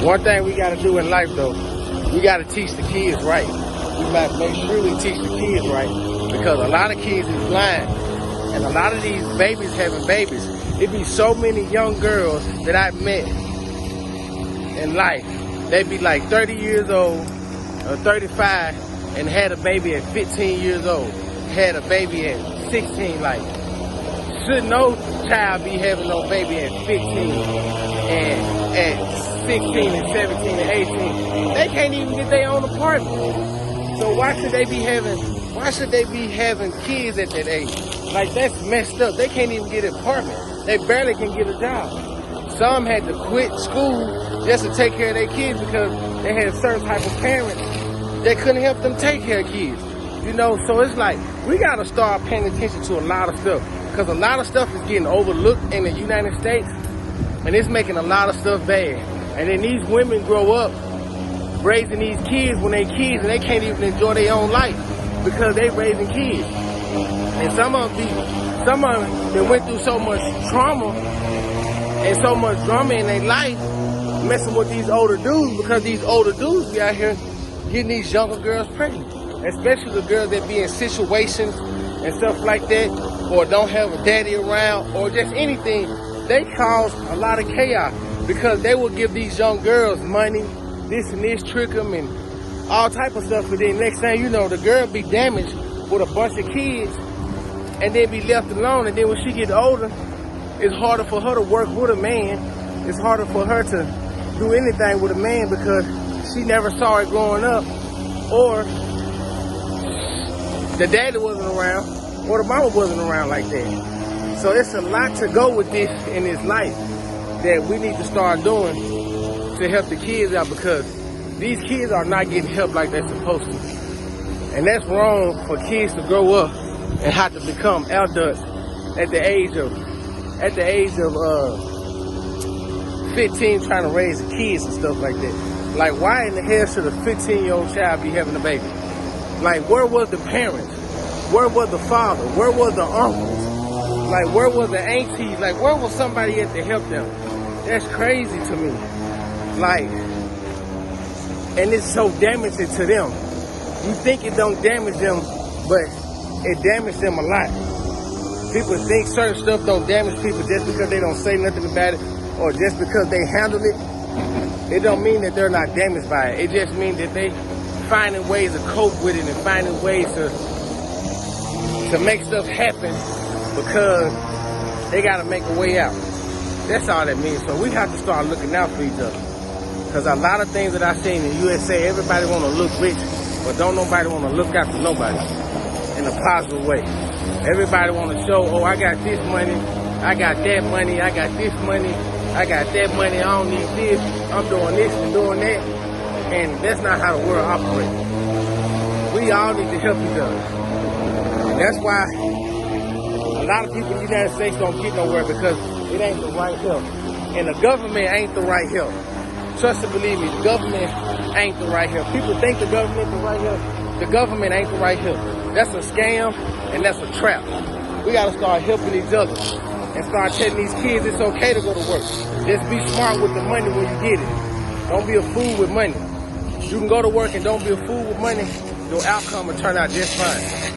One thing we gotta do in life though, we gotta teach the kids right. We gotta make sure we teach the kids right, because a lot of kids is blind, and a lot of these babies having babies. It be so many young girls that I've met in life. They be like 30 years old or 35 and had a baby at 15 years old, had a baby at 16. Like, should no child be having no baby at 15 and at 16 and 17 and 18? They can't even get their own apartment. So why should they be having kids at that age? Like, that's messed up. They can't even get an apartment. They barely can get a job. Some had to quit school just to take care of their kids because they had a certain type of parents that couldn't help them take care of kids. You know, so it's like, we gotta start paying attention to a lot of stuff, because a lot of stuff is getting overlooked in the United States, and it's making a lot of stuff bad. And then these women grow up raising these kids when they kids, and they can't even enjoy their own life because they raising kids. And some of them that went through so much trauma and so much drama in their life, messing with these older dudes, because these older dudes be out here getting these younger girls pregnant. Especially the girls that be in situations and stuff like that, or don't have a daddy around, or just anything. They cause a lot of chaos because they will give these young girls money, this and this, trick them and all type of stuff. But then next thing you know, the girl be damaged with a bunch of kids and then be left alone. And then when she get older, it's harder for her to work with a man. It's harder for her to do anything with a man because she never saw it growing up, or the daddy wasn't around, or the mama wasn't around like that. So it's a lot to go with this in this life that we need to start doing to help the kids out, because these kids are not getting help like they're supposed to. And that's wrong for kids to grow up and have to become adults at the age of 15, trying to raise the kids and stuff like that. Like, why in the hell should a 15-year-old child be having a baby? Like, where was the parents? Where was the father? Where was the uncles? Like, where was the aunties? Like, where was somebody at to help them? That's crazy to me. Like, and it's so damaging to them. You think it don't damage them, but it damaged them a lot. People think certain stuff don't damage people just because they don't say nothing about it, or just because they handle it. It don't mean that they're not damaged by it. It just means that they finding ways to cope with it and finding ways to make stuff happen because they got to make a way out. That's all that means. So we have to start looking out for each other. Because a lot of things that I've seen in the USA, everybody want to look rich, but don't nobody want to look after nobody in a positive way. Everybody want to show, oh, I got this money, I got that money, I got this money, I got that money, I don't need this, I'm doing this and doing that. And that's not how the world operates. We all need to help each other. And that's why a lot of people in the United States don't get nowhere, because it ain't the right help. And the government ain't the right help. Trust and believe me, the government ain't the right help. People think the government the right help. The government ain't the right help. That's a scam and that's a trap. We gotta start helping each other and start telling these kids it's okay to go to work. Just be smart with the money when you get it. Don't be a fool with money. You can go to work and don't be a fool with money. Your outcome will turn out just fine.